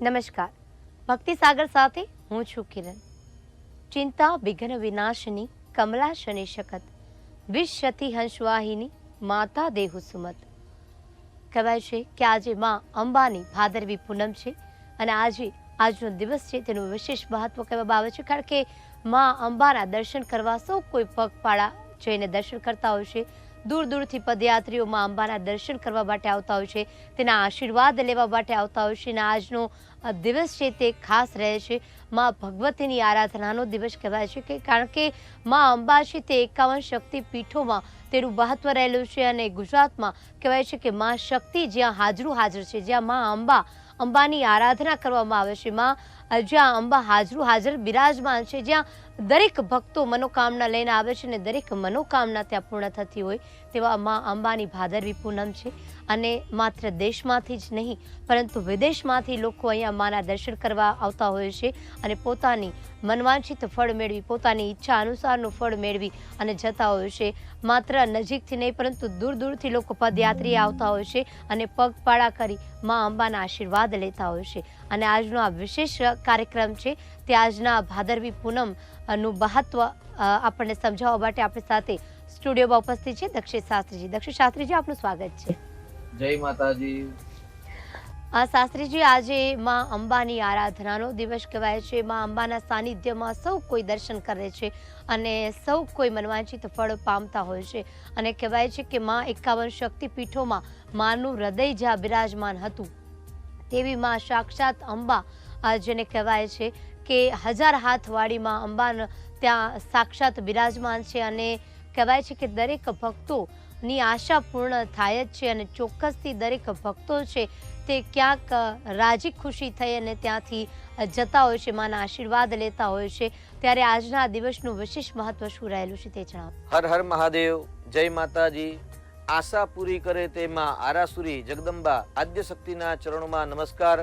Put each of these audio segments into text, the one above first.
નમસ્કાર. ભક્તિ સાગર સાથે હું છું કિરણ. ચિંતા વિઘ્ન વિનાશની કમલા શનિ શકત વિશ્યતિ હંસવાહિની માતા દેહુ સુમત. કહેવાય છે કે આજે માં અંબાની ભાદરવી પૂનમ છે અને આજનો દિવસ છે તેનું વિશેષ મહત્વ કહેવામાં આવે છે, કારણ કે માં અંબાના દર્શન કરવા સૌ કોઈ પગપાળા જઈને દર્શન કરતા હોય છે. દૂર દૂરથી પદયાત્રીઓ માં અંબાના દર્શન કરવા માટે આવતા હોય છે, તેના આશીર્વાદ લેવા માટે આવતા હોય છે અને આજનો દિવસ છે તે ખાસ રહે છે. માં ભગવતીની આરાધનાનો દિવસ કહેવાય છે, કે કારણ કે માં અંબા છે તે 51 શક્તિપીઠોમાં તેનું મહત્વ રહેલું છે અને ગુજરાતમાં કહેવાય છે કે માં શક્તિ જ્યાં હાજર છે, જ્યાં માં અંબાની આરાધના કરવામાં આવે છે, માં જ્યાં અંબા હાજર બિરાજમાન છે, જ્યાં દરેક ભક્તો મનોકામના લઈને આવે છે અને દરેક મનોકામના ત્યાં પૂર્ણ થતી હોય તેવા માં અંબાની ભાદરવી પૂનમ છે. અને માત્ર દેશમાંથી જ નહીં પરંતુ વિદેશમાંથી લોકો અહીંયા માના દર્શન કરવા આવતા હોય છે અને પોતાની મનવાંછિત ફળ મેળવી, પોતાની ઈચ્છા અનુસારનું ફળ મેળવી અને જતા હોય છે. માત્ર નજીકથી નહીં પરંતુ દૂર દૂરથી લોકો પદયાત્રી આવતા હોય છે અને પગપાળા કરી માં અંબાના આશીર્વાદ લેતા હોય છે. અને આજનો આ વિશેષ કાર્યક્રમ છે તે આજના ભાદરવી પૂનમ નું મહત્વ આપણને સમજાવવા માટે આપણી સાથે સ્ટુડિયોમાં ઉપસ્થિત છે દક્ષિત શાસ્ત્રીજી. દક્ષિત શાસ્ત્રીજી, આપનું સ્વાગત છે. જય માતાજી. શાસ્ત્રીજી, આજે માં અંબાની આરાધનાનો દિવસ કહેવાય છે. માં અંબાના સાનિધ્યમાં સૌ કોઈ દર્શન કરે છે અને સૌ કોઈ મનવાંછિત ફળ પામતા હોય છે અને કહેવાય છે કે માં 51 શક્તિપીઠોમાં માનું હૃદય જ્યાં બિરાજમાન હતું તેવી માં સાક્ષાત અંબા, જેને કહેવાય છે કે 1000 હાથવાળી માં અંબા ત્યાં સાક્ષાત બિરાજમાન છે અને કહેવાય છે કે દરેક ભક્તોની આશા પૂર્ણ થાય જ છે અને ચોક્કસથી દરેક ભક્તો છે તે ક્યાંક રાજી ખુશી થઈ અને ત્યાંથી જતા હોય છે, માના આશીર્વાદ લેતા હોય છે. ત્યારે આજના દિવસનું વિશેષ મહત્વ શું રહેલું છે તે જણાવો. હર હર મહાદેવ. જય માતાજી. આશા પૂરી કરે તેમાં આરાસુરી જગદંબા આદ્ય શક્તિના ચરણોમાં નમસ્કાર.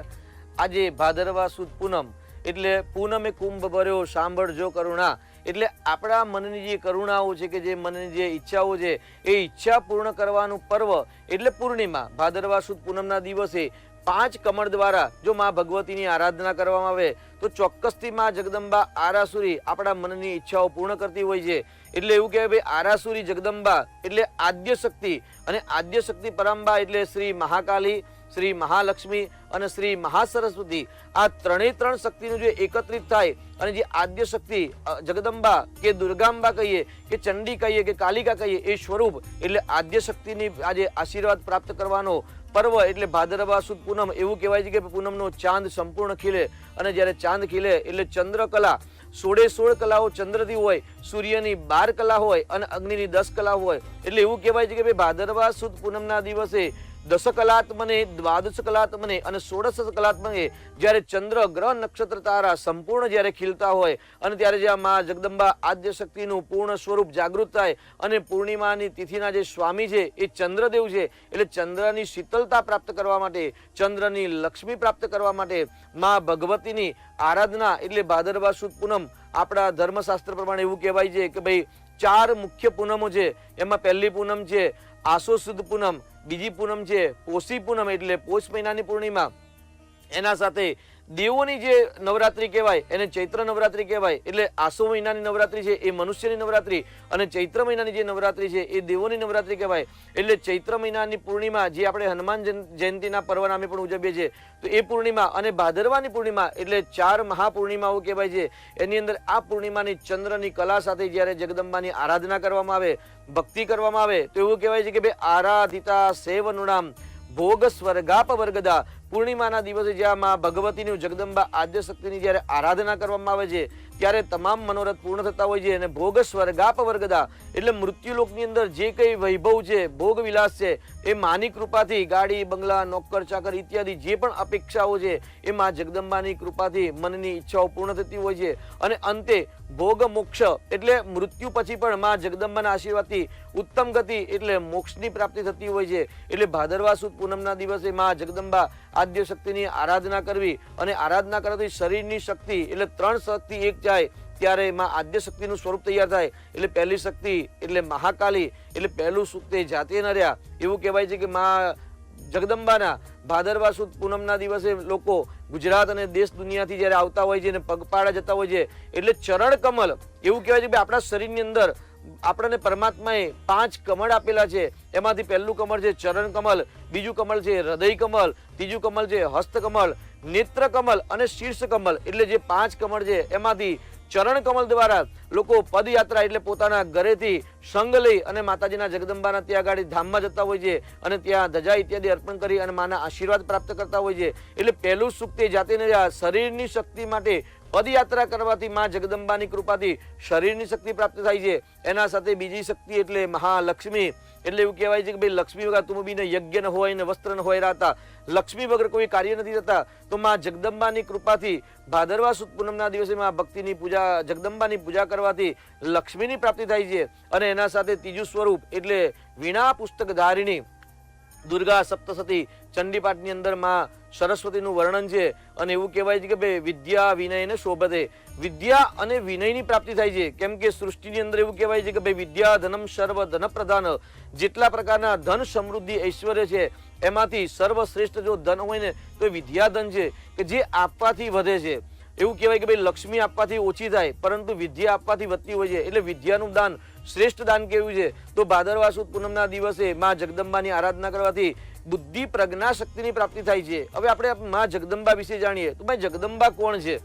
આજે ભાદરવા સુદ પૂનમ એટલે પૂનમે કુંભ ભર્યો સાંભળજો કરુણા. એટલે આપણા મનની જે કરુણાઓ છે, કે જે મનની જે ઈચ્છાઓ છે, એ ઈચ્છા પૂર્ણ કરવાનું પર્વ એટલે પૂર્ણિમા. ભાદરવા સુદ પૂનમના દિવસે 5 કમળ દ્વારા જો માં ભગવતીની આરાધના કરવામાં આવે તો ચોક્કસથી માં જગદંબા આરાસુરી આપણા મનની ઈચ્છાઓ પૂર્ણ કરતી હોય છે. એટલે એવું કહેવાય ભાઈ, આરાસુરી જગદંબા એટલે આદ્ય શક્તિ અને આદ્ય શક્તિ પરંબા એટલે શ્રી મહાકાલી, શ્રી મહાલક્ષ્મી અને શ્રી મહાસરસ્વતી. આ ત્રણેય શક્તિનું જે એકત્રિત થાય અને જે આદ્ય શક્તિ જગદંબા કે દુર્ગાંબા કહીએ કે ચંડી કહીએ કે કાલિકા કહીએ, એ સ્વરૂપ એટલે આદ્ય શક્તિની આજે આશીર્વાદ પ્રાપ્ત કરવાનો પર્વ એટલે ભાદરવા સુદ પૂનમ. એવું કહેવાય છે કે પૂનમનો ચાંદ સંપૂર્ણ ખીલે અને જ્યારે ચાંદ ખીલે એટલે ચંદ્રકલા 16 કલાઓ ચંદ્રથી હોય, સૂર્યની 12 કલા હોય અને અગ્નિની 10 કલા હોય. એટલે એવું કહેવાય છે કે ભાઈ ભાદરવા સુદ પૂનમના દિવસે 10 કલાત્મને, 12 કલાત્મને અને 16 કલાત્મને જ્યારે ચંદ્ર, ગ્રહ, નક્ષત્ર, તારા સંપૂર્ણ જ્યારે ખીલતા હોય અને ત્યારે જ્યાં માં જગદંબા આદ્ય શક્તિનું પૂર્ણ સ્વરૂપ જાગૃત થાય અને પૂર્ણિમાની તિથિના જે સ્વામી છે એ ચંદ્રદેવ છે. એટલે ચંદ્રની શીતળતા પ્રાપ્ત કરવા માટે, ચંદ્રની લક્ષ્મી પ્રાપ્ત કરવા માટે માં ભગવતીની આરાધના એટલે ભાદરવા સુદ પૂનમ. આપણા ધર્મશાસ્ત્ર પ્રમાણે એવું કહેવાય છે કે ભાઈ 4 મુખ્ય પૂનમો છે. એમાં પહેલી પૂનમ છે આસો સુદ પૂનમ, બીજી પૂનમ છે પોષી પૂનમ એટલે પોષ મહિનાની પૂર્ણિમા. એના સાથે દેવોની જે નવરાત્રી કહેવાય એને ચૈત્ર નવરાત્રી કહેવાય. એટલે આસો મહિનાની નવરાત્રી છે એ મનુષ્યની નવરાત્રી અને ચૈત્ર મહિનાની જે નવરાત્રી છે એ દેવોની નવરાત્રી કહેવાય. એટલે ચૈત્ર મહિનાની પૂર્ણિમા જે આપણે હનુમાન જયંતિના પર્વ નામે પણ ઉજવીએ છીએ, તો એ પૂર્ણિમા અને ભાદરવાની પૂર્ણિમા એટલે 4 મહાપૂર્ણિમાઓ કહેવાય છે. એની અંદર આ પૂર્ણિમાની ચંદ્રની કલા સાથે જ્યારે જગદંબાની આરાધના કરવામાં આવે, ભક્તિ કરવામાં આવે તો એવું કહેવાય છે કે ભાઈ આરાધિતા સેવનુણામ ભોગ સ્વર્ગાપ વર્ગદા. પૂર્ણિમાના દિવસે જ્યાં માં ભગવતીની જગદંબા આદ્ય શક્તિની જ્યારે આરાધના કરવામાં આવે છે ત્યારે તમામ મનોરથ પૂર્ણ થતા હોય છે અને ભોગ સ્વર્ગાપ વર્ગદા એટલે મૃત્યુલોકની અંદર જે કંઈ વૈભવ છે, ભોગ વિલાસ છે, એ માની કૃપાથી ગાડી, બંગલા, નોકર, ચાકર ઇત્યાદિ જે પણ અપેક્ષાઓ છે એ માં જગદંબાની કૃપાથી મનની ઈચ્છાઓ પૂર્ણ થતી હોય છે. અને અંતે ભોગ મોક્ષ એટલે મૃત્યુ પછી પણ માં જગદંબાના આશીર્વાદથી ઉત્તમ ગતિ એટલે મોક્ષની પ્રાપ્તિ થતી હોય છે. એટલે ભાદરવા સુદ પૂનમના દિવસે માં જગદંબા આદ્ય શક્તિની આરાધના કરવી અને આરાધના કરવાથી શરીરની શક્તિ એટલે 3 શક્તિ એક જાય ત્યારે માં આદ્ય શક્તિનું સ્વરૂપ તૈયાર થાય. એટલે પહેલી શક્તિ એટલે મહાકાલી એટલે પહેલું સુખ તે જાતે ન રહ્યા. એવું કહેવાય છે કે માં જગદંબાના ભાદરવા સુદ પૂનમના દિવસે લોકો ગુજરાત અને દેશ દુનિયાથી જ્યારે આવતા હોય છે અને પગપાળા જતા હોય છે એટલે ચરણ કમલ એવું કહેવાય છે કે આપણા શરીરની અંદર આપણને પરમાત્માએ 5 કમળ આપેલા છે. એમાંથી પહેલું કમળ છે ચરણ કમલ, બીજું કમળ છે હૃદય કમલ, ત્રીજું કમળ છે હસ્ત કમલ, નેત્ર કમલ અને શીર્ષ કમલ. એટલે જે 5 કમળ છે એમાંથી ચરણ કમલ દ્વારા લોકો પદયાત્રા એટલે પોતાના ઘરેથી સંગ લઈ અને માતાજીના જગદંબાના ત્યાં આગળ ધામમાં જતા હોય છે અને ત્યાં ધજા ઇત્યાદિ અર્પણ કરી અને માના આશીર્વાદ પ્રાપ્ત કરતા હોય છે. એટલે પહેલું સુખ તે જાતે શરીરની શક્તિ માટે પદયાત્રા કરવાથી મા જગદંબાની કૃપાથી શરીરની શક્તિ પ્રાપ્ત થાય છે. એના સાથે બીજી શક્તિ એટલે મહાલક્ષ્મી. એટલે એવું કહેવાય છે કે ભાઈ લક્ષ્મી વગર તુમ બીને યજ્ઞ ન હોય ને વસ્ત્ર ન હોય રાતા, લક્ષ્મી વગર કોઈ કાર્ય નથી થતા. તો મા જગદંબાની કૃપાથી ભાદરવા સુદ પૂનમના દિવસે મા ભક્તિની પૂજા, જગદંબાની પૂજા કરવાથી લક્ષ્મીની પ્રાપ્તિ થાય છે. અને એના સાથે ત્રીજું સ્વરૂપ એટલે વીણા પુસ્તક ધારિણી દુર્ગા સપ્તસતી ચંડીપાઠની અંદર માં સરસ્વતીનું વર્ણન છે. અને એવું કહેવાય છે કે ભાઈ વિદ્યા વિનય ને શોભતે, વિદ્યા અને વિનયની પ્રાપ્તિ થાય છે. કેમ કે સૃષ્ટિની અંદર એવું કહેવાય છે કે ભાઈ વિદ્યા ધનમ સર્વ ધન પ્રધાન, જેટલા પ્રકારના ધન સમૃદ્ધિ ઐશ્વર્ય છે એમાંથી સર્વશ્રેષ્ઠ જો ધન હોય ને તો વિદ્યા ધન છે કે જે આપવાથી વધે છે. એવું કહેવાય કે ભાઈ લક્ષ્મી આપવાથી ઓછી થાય પરંતુ વિદ્યા આપવાથી વધતી હોય છે. એટલે વિદ્યાનું દાન શ્રેષ્ઠ દાન કેવું છે? તો ભાદરવા સુદ પૂનમના દિવસે મા જગદંબાની આરાધના કરવાથી બુદ્ધિ પ્રજ્ઞા શક્તિની પ્રાપ્તિ થાય છે. હવે આપણે મા જગદંબા વિશે જાણીએ તો ભાઈ જગદંબા કોણ છે?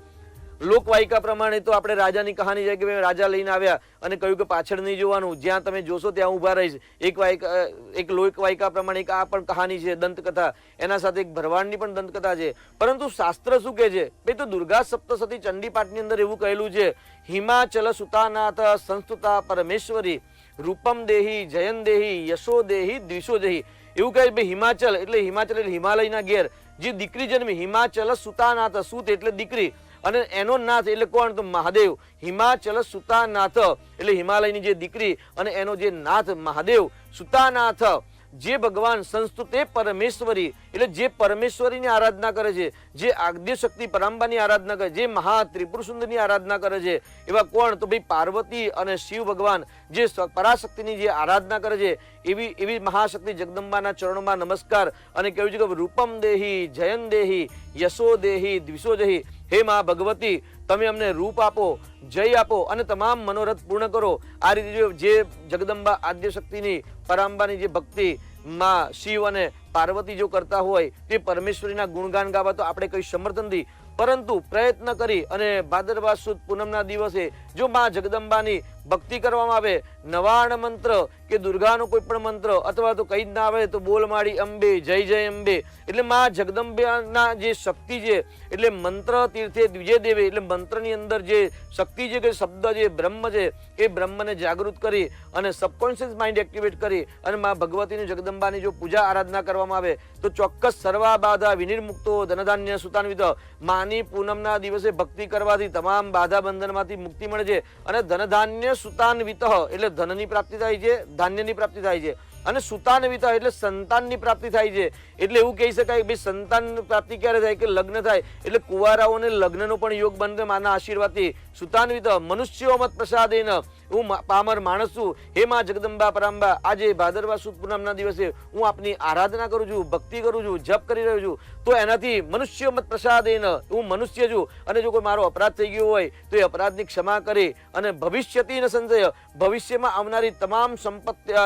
લોકવાયકા પ્રમાણે તો આપણે રાજાની કહાની છે કે ભાઈ રાજા લઈને આવ્યા અને કહ્યું કે પાછળ નહીં જોવાનું, જ્યાં તમે જોશો ત્યાં ઊભા રહીશ. એક લોકવાયકા પ્રમાણે એક આ પણ કહાની છે, દંતકથા. એના સાથે એક ભરવાડની પણ દંતકથા છે. પરંતુ શાસ્ત્ર શું કહે છે? ભાઈ તો દુર્ગા સપ્તસતી ચંડીપાઠની અંદર એવું કહેલું છે, હિમાચલ સુતાનાથ સંસ્તુતા પરમેશ્વરી રૂપમ દેહી જયન દેહી યશો દેહી દ્વિષો દેહી. એવું કહે ભાઈ હિમાચલ એટલે હિમાલયના ઘેર જે દીકરી જન્મી, હિમાચલ સુતાનાથ, સુત એટલે દીકરી અને એનો નાથ એટલે કોણ? તો મહાદેવ. હિમાચલ સુતાનાથ એટલે હિમાલયની જે દીકરી અને એનો જે નાથ મહાદેવ. સુતાનાથ જે ભગવાન સંસ્તુતે પરમેશ્વરી એટલે જે પરમેશ્વરીની આરાધના કરે છે, જે આદ્ય શક્તિ પરાંબાની આરાધના કરે, જે મહા ત્રિપુર સુંદરની આરાધના કરે છે, એવા કોણ? તો ભાઈ પાર્વતી અને શિવ ભગવાન જે પરાશક્તિની જે આરાધના કરે છે એવી મહાશક્તિ જગદંબાના ચરણોમાં નમસ્કાર. અને કહ્યું છે કે રૂપમ દેહી જયન દેહી યશો દેહી દ્વિષો દેહી. હે મા ભગવતી, તમે અમને રૂપ આપો, જય આપો અને તમામ મનોરથ પૂર્ણ કરો. આ રીતે જે જગદંબા આદ્ય શક્તિની પરાંબાની જે ભક્તિ માં શિવ અને પાર્વતી જો કરતા હોય તે પરમેશ્વરીના ગુણગાન ગાવા તો આપણે કઈ સમર્થ નથી. પરંતુ પ્રયત્ન કરી અને ભાદરવા સુદ પૂનમના દિવસે જો મા જગદંબાની ભક્તિ કરવામાં આવે, નવાણ મંત્ર કે દુર્ગાનો કોઈ પણ મંત્ર અથવા તો કઈ જ ના આવે તો બોલ માડી અંબે જય જય અંબે. એટલે મા જગદંબાના જે શક્તિ છે એટલે મંત્ર તીર્થે દ્વિજય દેવે એટલે મંત્રની અંદર જે શક્તિ છે કે શબ્દ જે બ્રહ્મ છે એ બ્રહ્મને જાગૃત કરી અને સબકોન્શિયસ માઇન્ડ એક્ટિવેટ કરી અને મા ભગવતીની જગદંબાની જો પૂજા આરાધના કરવામાં આવે તો ચોક્કસ સર્વા બાધા વિનિર્મુક્તો ધનધાન્ય સુતાન્વિત. માની પૂનમના દિવસે ભક્તિ કરવાથી તમામ બાધા બંધનમાંથી મુક્તિ મળે છે અને ધનધાન્ય સુતાન્વિત એટલે ધનની પ્રાપ્તિ થાય છે, ધાન્યની પ્રાપ્તિ થાય છે. અને સુતાન્વિત એટલે સંતાનની પ્રાપ્તિ થાય છે. એટલે એવું કહી શકાય કે સંતાન પ્રાપ્તિ ક્યારે થાય? કે લગ્ન થાય. એટલે કુંવારાઓને લગ્નનો પણ યોગ બનશે માના આશીર્વાદથી. સુતાન્વિત મનુષ્યો મત પ્રસાદેન, હું પામર માણસ છું. હે મા જગદંબા પરાંબા, આજે ભાદરવા સુદ પૂનમના દિવસે હું આપની આરાધના કરું છું, ભક્તિ કરું છું, જપ કરી રહ્યો છું. તો એનાથી મનુષ્ય મત પ્રસાદેન, હું મનુષ્ય છું અને જો કોઈ મારો અપરાધ થઈ ગયો હોય તો એ અપરાધની ક્ષમા કરી અને ભવિષ્યથી ન સંશય, ભવિષ્યમાં આવનારી તમામ સંપત્તિ,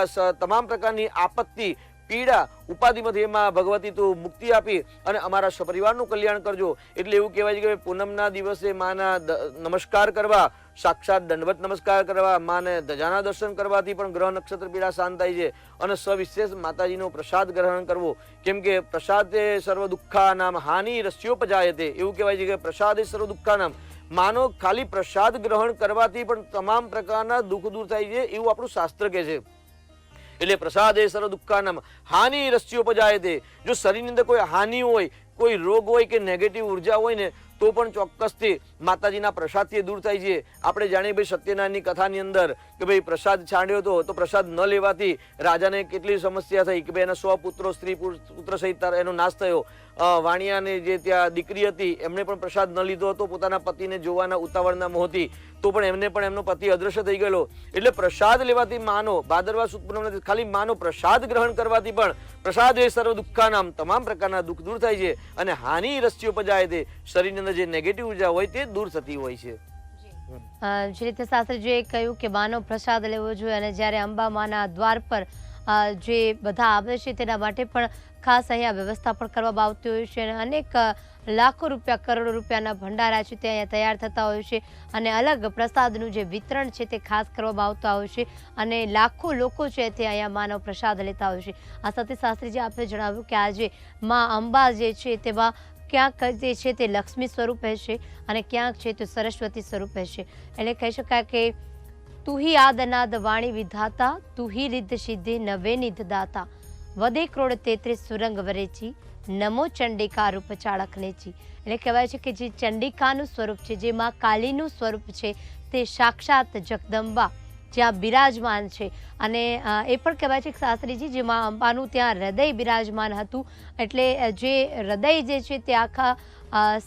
તમામ પ્રકારની આપત્તિ, પીડા, ઉપાધિમાંથી એમાં ભગવતી તું મુક્તિ આપી અને અમારા સપરિવારનું કલ્યાણ કરજો. એટલે એવું કહેવાય છે કે પૂનમના દિવસે માના નમસ્કાર કરવા, સાક્ષાત દંડવત નમસ્કાર કરવા, માને ધજાના દર્શન કરવાથી પણ ગ્રહ નક્ષત્ર પીડા શાંત થાય છે. અને સવિશેષ માતાજીનો પ્રસાદ ગ્રહણ કરવો. કેમ કે પ્રસાદે સર્વ દુઃખા નામ હાનિ રસ્યોપજાયતે. એવું કહેવાય છે કે પ્રસાદે સર્વ દુઃખા નામ, માનો ખાલી પ્રસાદ ગ્રહણ કરવાથી પણ તમામ પ્રકારના દુઃખ દૂર થાય છે એવું આપણું શાસ્ત્ર કહે છે. એટલે પ્રસાદે સર્વ દુઃખાનામ હાનિ રસ્યોપજાયતે. જો શરીરની અંદર કોઈ હાનિ હોય, કોઈ રોગ હોય કે નેગેટિવ ઉર્જા હોય ને તો પણ ચોક્કસથી માતાજીના પ્રસાદથી દૂર થાય છે. આપણે જાણીએ ભાઈ સત્યનારાયણની કથાની અંદર કે ભાઈ પ્રસાદ છાંડ્યો હતો તો પ્રસાદ ન લેવાથી રાજાને કેટલી સમસ્યા થઈ કે ભાઈ એના 100 પુત્રો, સ્ત્રી પુત્ર સહિત એનો નાશ થયો. વાણિયાને જે ત્યાં દીકરી હતી એમણે પણ પ્રસાદ ન લીધો હતો પોતાના પતિને જોવાના ઉતાવળના મોહથી, તો પણ એમને પણ એમનો પતિ અદ્રશ્ય થઈ ગયેલો. એટલે પ્રસાદ લેવાથી માનો ભાદરવા સુદ પૂનમ ખાલી માનો પ્રસાદ ગ્રહણ કરવાથી પણ પ્રસાદ એ સર્વ દુઃખાનામ તમામ પ્રકારના દુઃખ દૂર થાય છે અને હાનિ રસ્યો પજાય તે શરીરની અંદર જે નેગેટિવ ઉર્જા હોય તે દૂર થતી હોય છે. જે રીતે શાસ્ત્રીજીએ કહ્યું કે માનો પ્રસાદ લેવો જોઈએ અને જ્યારે અંબા માના દ્વાર પર જે બધા આવે છે તેના માટે પણ ખાસ અહીંયા વ્યવસ્થા પણ કરવામાં આવતી હોય છે અને અનેક લાખો રૂપિયા કરોડો રૂપિયાના ભંડારા છે તે અહીંયા તૈયાર થતા હોય છે અને અલગ પ્રસાદનું જે વિતરણ છે તે ખાસ કરવામાં આવતા હોય છે અને લાખો લોકો છે તે અહીંયા માનવ પ્રસાદ લેતા હોય છે. આ સાથે શાસ્ત્રીજી આપણે જણાવ્યું કે આજે મા અંબા જે છે તેમાં ક્યાંક જે છે તે લક્ષ્મી સ્વરૂપે છે અને ક્યાંક છે તે સરસ્વતી સ્વરૂપે છે. એટલે કહી શકાય કે તું હી આદ અનાદ વાણી વિધાતા, તું હી રિદ્ધ સિદ્ધિ નવે નિધ દાતા, વદે ક્રોડ 33 સુરંગ વરેચી, નમો ચંડિકા રૂપ ચાળક નેચી. એટલે કહેવાય છે કે જે ચંડિકાનું સ્વરૂપ છે, જે માં કાલીનું સ્વરૂપ છે તે સાક્ષાત જગદંબા જ્યાં બિરાજમાન છે અને એ પણ કહેવાય છે કે શાસ્ત્રીજી જે માં અંબાનું ત્યાં હૃદય બિરાજમાન હતું. એટલે જે હૃદય જે છે તે આખા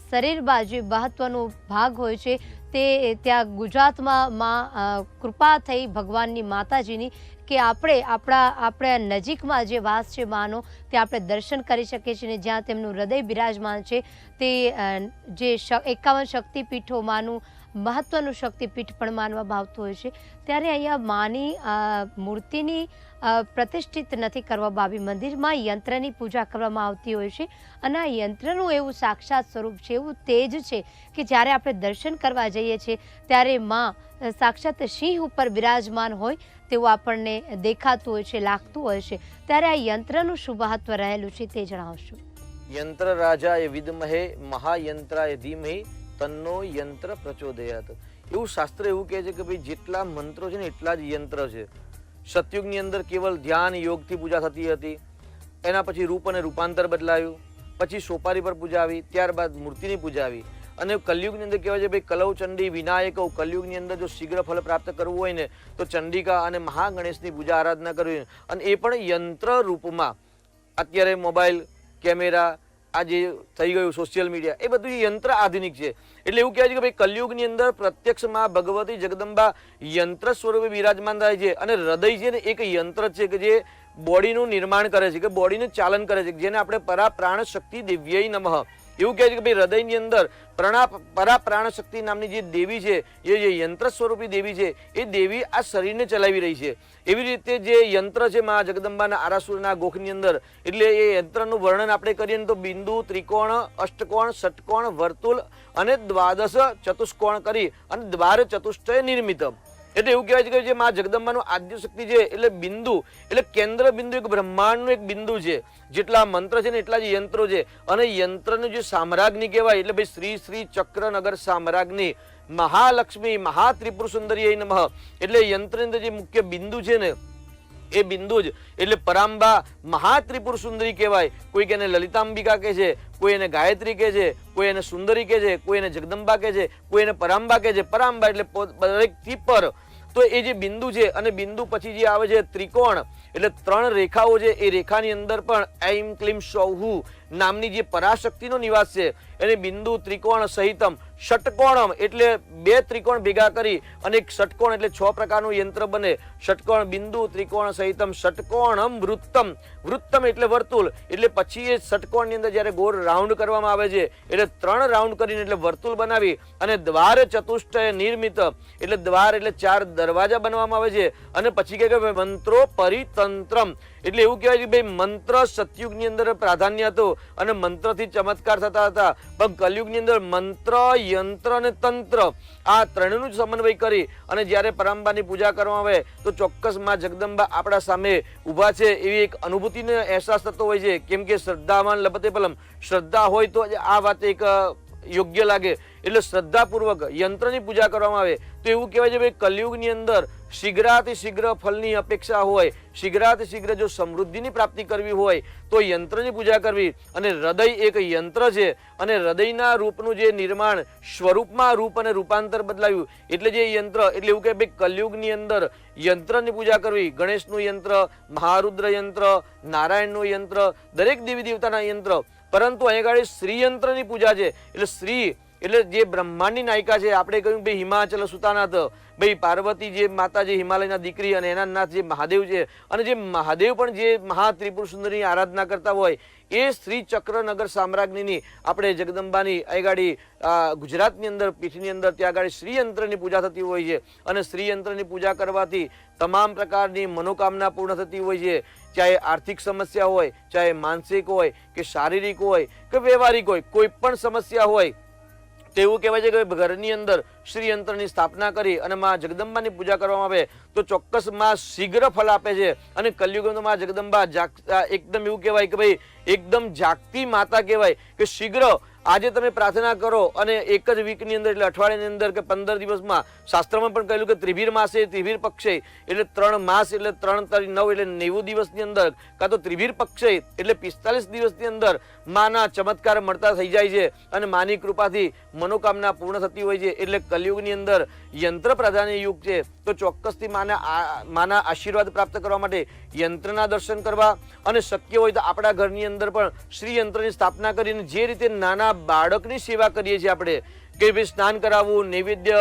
શરીરમાં જે મહત્વનો ભાગ હોય છે તે ત્યાં ગુજરાતમાં માં કૃપા થઈ ભગવાનની માતાજીની કે આપણે નજીકમાં જે વાસ છે માનો તે આપણે દર્શન કરી શકીએ છીએ અને જ્યાં તેમનું હૃદય બિરાજમાન છે તે જે 51 શક્તિપીઠો માનું મહત્વનું શક્તિપીઠ પણ માનવામાં આવતું હોય છે. ત્યારે અહીંયા માની મૂર્તિની પ્રતિષ્ઠિત નથી કરવામાં આવી, મંદિરમાં યંત્રની પૂજા કરવામાં આવતી હોય છે અને આ યંત્રનું એવું સાક્ષાત સ્વરૂપ છે, એવું તેજ છે કે જ્યારે આપણે દર્શન કરવા જઈએ છીએ ત્યારે માં સાક્ષાત સિંહ ઉપર બિરાજમાન હોય તેવું આપણને દેખાતું હોય છે, લાગતું હોય છે. ત્યારે આ યંત્રનું શું મહત્વ રહેલું છે તે જણાવશો. યંત્ર રાજાય વિદ્મહે મહાયંત્રાય ધીમહિ તન્નો યંત્ર પ્રચોદયાત. એવું શાસ્ત્ર એવું કહે છે કે ભાઈ જેટલા મંત્રો છે ને એટલા જ યંત્ર છે. સતયુગની અંદર કેવલ ધ્યાન યોગથી પૂજા થતી હતી, એના પછી રૂપ અને રૂપાંતર બદલાયું, પછી સોપારી પર પૂજા આવી, ત્યારબાદ મૂર્તિની પૂજા આવી અને કલયુગની અંદર કહેવાય છે ભાઈ કલૌ ચંડી વિનાયક. કલયુગની અંદર જો શીઘ્ર ફળ પ્રાપ્ત કરવું હોય ને તો ચંડિકા અને મહાગણેશની પૂજા આરાધના કરવી અને એ પણ યંત્ર રૂપમાં. અત્યારે મોબાઈલ કેમેરા આ જે થઈ ગયું સોશિયલ મીડિયા એ બધું યંત્ર આધુનિક છે. એટલે એવું કહેવાય છે કે ભાઈ કલયુગની અંદર પ્રત્યક્ષમાં ભગવતી જગદંબા યંત્ર સ્વરૂપે બિરાજમાન થાય છે અને હૃદય છે ને એક યંત્ર છે કે જે બોડીનું નિર્માણ કરે છે, કે બોડીનું ચાલન કરે છે, જેને આપણે પરા પ્રાણ શક્તિ દિવ્યય નમઃ એવું કહે છે કે ભાઈ હૃદયની અંદર પરા પ્રાણ શક્તિ નામની જે દેવી છે, એ જે યંત્ર સ્વરૂપી દેવી છે, એ દેવી આ શરીરને ચલાવી રહી છે. એવી રીતે જે યંત્ર છે મા જગદંબાના આરાસુરના ગોખની અંદર, એટલે એ યંત્રનું વર્ણન આપણે કરીએ તો બિંદુ, ત્રિકોણ, અષ્ટકોણ, ષટકોણ, વર્તુળ અને દ્વાદશ ચતુષ્કોણ કરી અને દ્વાર ચતુષ્ટય નિર્મિત. એટલે એવું કહેવાય છે કે જે મા જગદંબાનું આદ્ય શક્તિ છે એટલે બિંદુ એટલે કેન્દ્ર બિંદુ એક બ્રહ્માંડનું એક બિંદુ છે. જેટલા મંત્ર છે ને એટલા જ યંત્રો છે અને યંત્રનું જે સામ્રાજ્ઞી કહેવાય એટલે ભાઈ શ્રી શ્રી ચક્રનગર સામ્રાજ્ઞી મહાલક્ષ્મી મહાત્રિપુર સુંદરી નમઃ. એટલે યંત્રની અંદર જે મુખ્ય બિંદુ છે ને એ બિંદુ જ એટલે પરાંબા મહાત્રિપુર સુંદરી કહેવાય. કોઈ એને લલિતાંબિકા કહે છે, કોઈ એને ગાયત્રી કહે છે, કોઈ એને સુંદરી કહે છે, કોઈ એને જગદંબા કહે છે, કોઈ એને પરાંબા કહે છે. પરાંબા એટલે દરેક થી પર. તો એ જે બિંદુ છે અને બિંદુ પછી જે આવે છે ત્રિકોણ એટલે 3 રેખાઓ છે. એ રેખાની અંદર પણ ઐમ ક્લીમ સૌહુ નામની જે પરાશક્તિનો નિવાસ છે એને બિંદુ ત્રિકોણ સહિતમ ષટકોણમ એટલે 2 ત્રિકોણ ભેગા કરી અને એક ષટકોણ એટલે 6 પ્રકારનું યંત્ર બને. ષટકોણ બિંદુ ત્રિકોણ સહિતમ ષટકોણમ વૃત્તમ. વૃત્તમ એટલે વર્તુળ એટલે પછી એ ષટકોણની અંદર જ્યારે ગોળ રાઉન્ડ કરવામાં આવે છે એટલે 3 રાઉન્ડ કરીને એટલે વર્તુળ બનાવી અને દ્વાર ચતુષ્ટય નિર્મિત એટલે દ્વાર એટલે 4 દરવાજા બનાવવામાં આવે છે. અને પછી કહે કે મંત્રો પરિતંત્રમ એટલે એવું કહેવાય છે ભાઈ મંત્ર સતયુગની અંદર પ્રાધાન્ય હતું અને મંત્રથી ચમત્કાર થતા હતા, પણ કલયુગની અંદર મંત્ર, યંત્ર અને તંત્ર આ ત્રણેયનું જ સમન્વય કરી અને જ્યારે પરાંબાની પૂજા કરવામાં આવે તો ચોક્કસ માં જગદંબા આપણા સામે ઊભા છે એવી એક અનુભૂતિનો અહેસાસ થતો હોય છે. કેમ કે શ્રદ્ધાવાન લભતે ફલમ, શ્રદ્ધા હોય તો આ વાત એક યોગ્ય લાગે. એટલે શ્રદ્ધાપૂર્વક યંત્રની પૂજા કરવામાં આવે તો એવું કહેવાય છે ભાઈ કલયુગની અંદર શીઘ્રાતિ શીઘ્ર ફલની અપેક્ષા હોય, શીઘ્રાતિ શીઘ્ર જો સમૃદ્ધિની પ્રાપ્તિ કરવી હોય તો યંત્રની પૂજા કરવી. અને હૃદય એક યંત્ર છે અને હૃદયના રૂપનું જે નિર્માણ સ્વરૂપમાં રૂપ અને રૂપાંતર બદલાયું એટલે જે યંત્ર એટલે એવું કહે ભાઈ કલયુગની અંદર યંત્રની પૂજા કરવી. ગણેશનું યંત્ર, મહારુદ્ર યંત્ર, નારાયણનું યંત્ર, દરેક દેવી દેવતાના યંત્ર પરંતુ અહીં આગળ શ્રીયંત્રની પૂજા છે. એટલે શ્રી એટલે જે બ્રહ્માંડની નાયિકા છે. આપણે કહ્યું ભાઈ હિમાચલ સુતાનાથ, ભાઈ પાર્વતી જે માતા જે હિમાલયના દીકરી અને એના નાથ જે મહાદેવ છે, અને જે મહાદેવ પણ જે મહા ત્રિપુર સુંદરીની આરાધના કરતા હોય એ શ્રી ચક્રનગર સામ્રાજ્ઞીની આપણે જગદંબાની આગળ ગુજરાતની અંદર પીઠની અંદર ત્યાં આગળ શ્રીયંત્રની પૂજા થતી હોય છે. અને શ્રીયંત્રની પૂજા કરવાથી તમામ પ્રકારની મનોકામના પૂર્ણ થતી હોય છે. ચાહે આર્થિક સમસ્યા હોય, ચાહે માનસિક હોય કે શારીરિક હોય કે વ્યવહારિક હોય, કોઈ પણ સમસ્યા હોય તો એવું કહેવાય છે કે ઘરની અંદર શ્રીયંત્રની સ્થાપના કરી અને માં જગદંબાની પૂજા કરવામાં આવે તો ચોક્કસ માં શીઘ્ર ફળ આપે છે. અને કલયુગમાં માં જગદંબા એકદમ એવું કહેવાય કે ભાઈ એકદમ જાગતી માતા કહેવાય કે શીઘ્ર આજે તમે પ્રાર્થના કરો અને એક જ વીકની અંદર એટલે અઠવાડિયાની અંદર કે 15 દિવસમાં શાસ્ત્રમાં પણ કહેલું કે ત્રિભીર માસે ત્રિભીર પક્ષે એટલે 3 માસ એટલે 3 તારી 9 એટલે 90 દિવસની અંદર કાં તો ત્રિભીર પક્ષે એટલે 45 દિવસની અંદર માના ચમત્કાર મળતા થઈ જાય છે અને માની કૃપાથી મનોકામના પૂર્ણ થતી હોય છે. એટલે કલયુગની અંદર યંત્ર પ્રધાન યુગ છે તો ચોક્કસથી માના આશીર્વાદ પ્રાપ્ત કરવા માટે યંત્રના દર્શન કરવા અને શક્ય હોય તો આપણા ઘરની અંદર પણ શ્રી યંત્રની સ્થાપના કરીને જે રીતે નાના બાળકની સેવા કરીએ છીએ આપણે કે ભાઈ સ્નાન કરાવવું, નૈવેદ્ય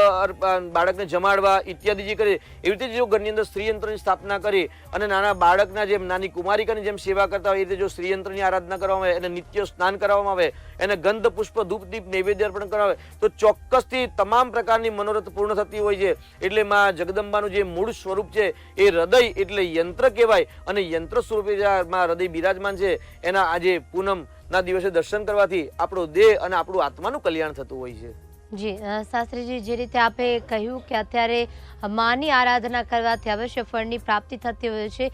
બાળકને જમાડવા ઇત્યાદિ જે કરીએ એવી રીતે જો ઘરની અંદર શ્રીયંત્રની સ્થાપના કરી અને નાના બાળકના જેમ નાની કુમારિકાની જેમ સેવા કરતા હોય એ રીતે જો શ્રીયંત્રની આરાધના કરવામાં આવે, એને નિત્ય સ્નાન કરાવવામાં આવે, એને ગંધ પુષ્પ ધૂપ દીપ નૈવેદ્ય અર્પણ કરાવે તો ચોક્કસથી તમામ પ્રકારની મનોરથ પૂર્ણ થતી હોય છે. એટલે માં જગદંબાનું જે મૂળ સ્વરૂપ છે એ હૃદય એટલે યંત્ર કહેવાય અને યંત્ર સ્વરૂપે માં હૃદય બિરાજમાન છે. એના આજે પૂનમ ના દિવસે દર્શન કરવાથી આપણો દેહ અને આપણું આત્માનું કલ્યાણ થતું હોય છે. જી શાસ્ત્રીજી, જે રીતે આપે કહ્યું કે અત્યારે માની આરાધના કરવાથી અવશ્ય ફળની પ્રાપ્તિ થતી હોય છે.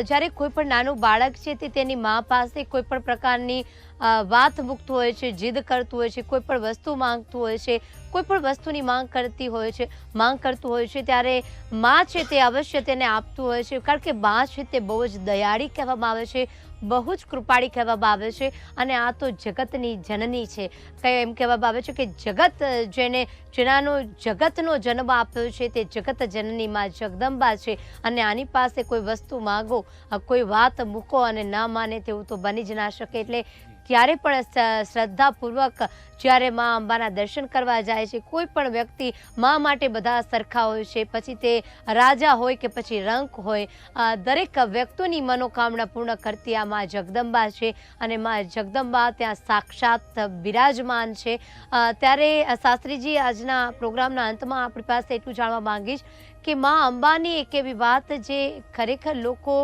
જ્યારે કોઈ પણ નાનું બાળક છે તે તેની મા પાસે કોઈ પણ પ્રકારની વાત મૂકતું હોય છે, જીદ કરતું હોય છે, કોઈ પણ વસ્તુ માંગતું હોય છે, કોઈ પણ વસ્તુની માંગ કરતું હોય છે ત્યારે મા છે તે અવશ્ય તેને આપતું હોય છે. કારણ કે મા છે તે બહુ જ દયાળી કહેવામાં આવે છે, બહુ જ કૃપાળી કહેવામાં આવે છે અને આ તો જગતની જનની છે. એમ કહેવામાં આવે છે કે જગત જેનાનો જગતનો જન્મ આપ્યો છે તે જગત જનની માં જગદંબા છે. અને આની પાસે કોઈ વસ્તુ માગો, કોઈ વાત મૂકો અને ના માને તેવું તો બની જ ના શકે. એટલે ત્યારે પણ શ્રદ્ધાપૂર્વક જ્યારે મા અંબાના દર્શન કરવા જાય છે કોઈ પણ વ્યક્તિ, મા માટે બધા સરખા હોય છે, પછી તે રાજા હોય કે પછી રંક હોય, દરેક વ્યક્તિની મનોકામના પૂર્ણ કરતી આ મા જગદંબા છે. અને મા જગદંબા ત્યાં સાક્ષાત બિરાજમાન છે. ત્યારે શાસ્ત્રીજી, આજના પ્રોગ્રામના અંતમાં આપણી પાસે એટલું જાણવા માંગીશ કે મા અંબાની એક એવી વાત જે ખરેખર લોકો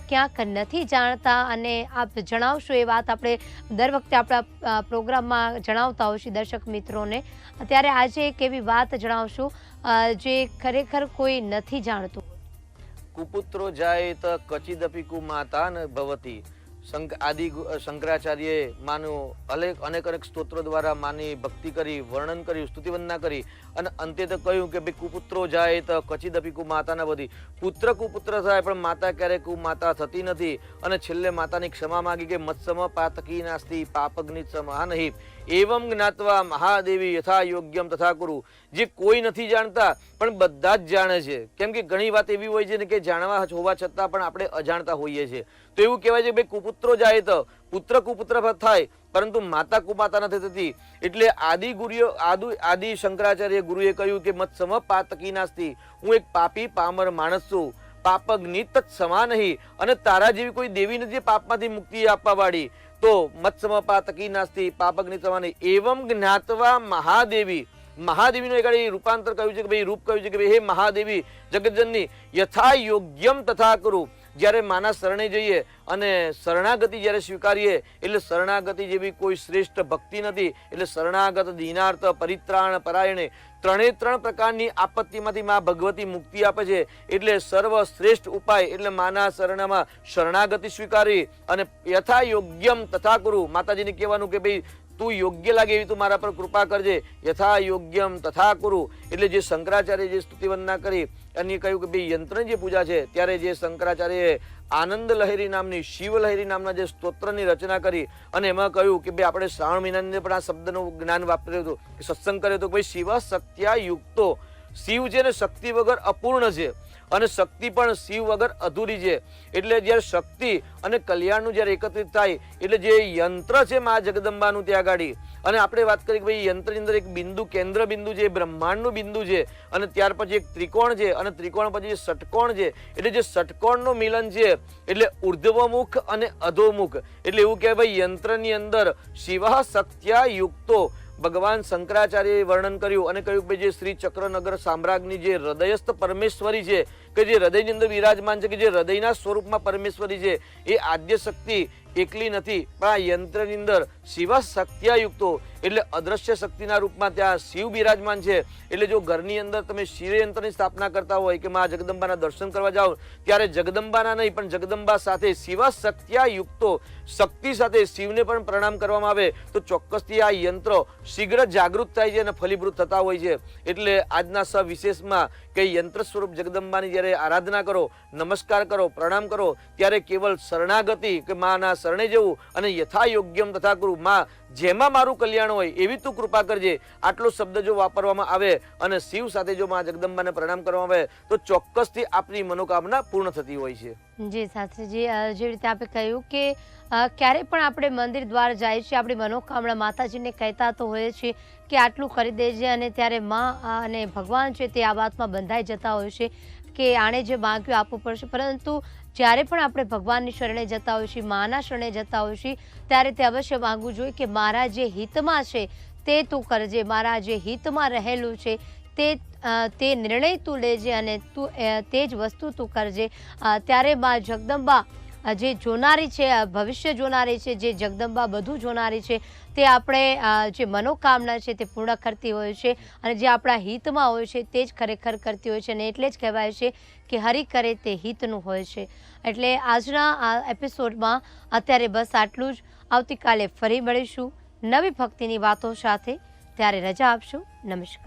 ક્યાંક નથી જાણતા અને આપ જણાવશો એ વાત આપણે દર વખતે આપણા પ્રોગ્રામમાં જણાવતા હોઈશું દર્શક મિત્રોને. ત્યારે આજે એક એવી વાત જણાવશું જે ખરેખર કોઈ નથી જાણતું. કુપુત્રો જાયેત કચિદપી કુમાતા ન ભવતી. આદિ શંકરાચાર્યએ માનું અનેક સ્તોત્રો દ્વારા માની ભક્તિ કરી, વર્ણન કર્યું, સ્તુતિવંદના કરી અને અંતે તો કહ્યું કે ભાઈ કુપુત્રો જાય તો કચિદપી કુમાતા ન બધી. પુત્ર કુપુત્ર થાય પણ માતા ક્યારેય કુમાતા થતી નથી. અને છેલ્લે માતાની ક્ષમા માગી કે મત્સમ પાતકી નાસ્તી પાપગ્નિ સમા નહીં એવમ જ્ઞાત્વા મહાદેવી યથા યોગ્યમ તથા કુરુ. જે કોઈ નથી જાણતા પણ બધા જ જાણે છે. કેમ કે ઘણી વાત એવી હોય છે ને કે જાણવા હોવા છતાં પણ આપણે અજાણતા હોઈએ છીએ. તો એવું કહેવાય છે ભાઈ કુપુત્રો જાય તો પુત્ર કુપુત્ર થાય પરંતુ માતા કુમાતા નથી થતી. એટલે આદિ શંકરાચાર્ય ગુરુએ કહ્યું કે મત સમ પાતકી નાસ્તી. હું એક પાપી પામર માણસ છું, પાપગ્નિ તત્ સમા નહીં. અને તારા જેવી કોઈ દેવી નથી પાપમાંથી મુક્તિ આપવા વાળી. તો મત્સમ પાતકી નાસ્તી પાપગ્નિ સમા નહીં એવમ જ્ઞાત્વા મહાદેવી. મહાદેવીનું એક રૂપાંતર કહ્યું છે કે ભાઈ રૂપ કહ્યું છે કે ભાઈ હે મહાદેવી જગતજનની યથા યોગ્યમ તથા કરું. જ્યારે માના શરણે જઈએ અને શરણાગતિ જ્યારે સ્વીકારીએ એટલે શરણાગતિ જેવી કોઈ શ્રેષ્ઠ ભક્તિ નથી. એટલે શરણાગત, દીનાર્થ, પરિત્રાણ, પરાયણે ત્રણ પ્રકારની આપત્તિમાંથી માં ભગવતી મુક્તિ આપે છે. એટલે સર્વશ્રેષ્ઠ ઉપાય એટલે માના શરણમાં શરણાગતિ સ્વીકારી અને યથા યોગ્યમ તથા કરું. માતાજીને કહેવાનું કે ભાઈ તું યોગ્ય લાગે એવી તું મારા પર કૃપા કરજે. યથા યોગ્યમ તથા કુરુ. એટલે જે શંકરાચાર્ય જે સ્તુતિવંદના કરી અને કહ્યું કે ભાઈ યંત્રની જે પૂજા છે ત્યારે જે શંકરાચાર્યએ આનંદ લહેરી નામની, શિવ લહેરી નામના જે સ્તોત્રની રચના કરી અને એમાં કહ્યું કે ભાઈ આપણે શ્રાવણ મહિનાની અંદર પણ આ શબ્દનું જ્ઞાન વાપર્યું હતું કે સત્સંગ કર્યો હતો કે ભાઈ શિવ સત્યા યુક્તો. શિવ છે ને શક્તિ વગર અપૂર્ણ છે અને શક્તિ પણ શિવ વગર અધૂરી છે. એટલે જ્યારે શક્તિ અને કલ્યાણનું જ્યારે એકત્રિત થાય એટલે જે યંત્ર છે મા જગદંબાનું ત્યાં ગાડી, અને આપણે વાત કરી કે ભાઈ યંત્રની અંદર એક બિંદુ, કેન્દ્ર બિંદુ છે, બ્રહ્માંડનું બિંદુ છે, અને ત્યાર પછી એક ત્રિકોણ છે, અને ત્રિકોણ પછી ષટકોણ છે. એટલે જે ષટકોણનું મિલન છે એટલે ઉર્ધ્વમુખ અને અધોમુખ. એટલે એવું કહેવાય ભાઈ યંત્રની અંદર શિવા શક્ત્યા યુક્તો ભગવાન શંકરાચાર્યએ વર્ણન કર્યું અને કહ્યું કે જે શ્રી ચક્રનગર સામ્રાજ્ઞી જે હૃદયસ્થ પરમેશ્વરી છે, કે જે હૃદયની અંદર વિરાજમાન છે, કે જે હૃદયના સ્વરૂપમાં પરમેશ્વરી છે, એ આદ્ય શક્તિ એકલી નથી, પણ આ યંત્રની અંદર શિવા શક્ત્યાયુક્તો એટલે અદ્રશ્ય શક્તિના રૂપમાં ત્યાં શિવ બિરાજમાન છે. એટલે જો ઘરની અંદર તમે શિવયંત્રની સ્થાપના કરતા હોય કે મા જગદંબાના દર્શન કરવા જાઓ ત્યારે જગદંબાના નહીં પણ જગદંબા સાથે શિવા શક્ત્યાયુક્તો શક્તિ સાથે શિવને પણ પ્રણામ કરવામાં આવે તો ચોક્કસથી આ યંત્ર શીઘ્ર જાગૃત થાય છે અને ફલીભૂત થતા હોય છે. એટલે આજના સવિશેષમાં કે યંત્ર સ્વરૂપ જગદંબાની જ્યારે આરાધના કરો, નમસ્કાર કરો, પ્રણામ કરો ત્યારે કેવલ શરણાગતિ કે માના શરણે જવું અને યથા યોગ્યમ તથા કરું, માં જેમાં મારું કલ્યાણ હોય એવી તું કૃપા કરજે, આટલો શબ્દ જો વાપરવામાં આવે અને શિવ સાથે જો મા જગદંબાને પ્રણામ કરવામાં આવે તો ચોક્કસથી આપણી મનોકામના પૂર્ણ થતી હોય છે. જી શાસ્ત્રીજી, જે રીતે આપણે કહ્યું કે ક્યારે પણ આપણે મંદિર દ્વાર જાય છે, આપણી મનોકામના માતાજીને કહેતા તો હોઈએ છીએ કે આટલું કરી દેજે, અને ત્યારે માં અને ભગવાન છે તે આ વાતમાં બંધાઈ જતા હોય છે કે આણે જે માગ્યું આપવું પડશે. પરંતુ જ્યારે પણ આપણે ભગવાનની શરણે જતા હોઈએ છીએ, માના શરણે જતા હોઈએ છીએ ત્યારે તે અવશ્ય માગવું જોઈએ કે મારા જે હિતમાં છે તે તું કરજે, મારા જે હિતમાં રહેલું છે તે નિર્ણય તું લેજે અને તું તે જ વસ્તુ તું કરજે. ત્યારે મા જગદંબા જે જોનારી છે, ભવિષ્ય જોનારી છે, જે જગદંબા બધું જોનારી છે, તે આપણે જે મનોકામના છે તે પૂર્ણ કરતી હોય છે, અને જે આપણા હિતમાં હોય છે તે જ ખરેખર કરતી હોય છે. અને એટલે જ કહેવાય છે કે હરિ કરે તે હિતનું હોય છે. એટલે આજના આ એપિસોડમાં અત્યારે બસ આટલું જ. આવતીકાલે ફરી મળીશું નવી ભક્તિની વાતો સાથે. ત્યારે રજા આપશું. નમસ્કાર.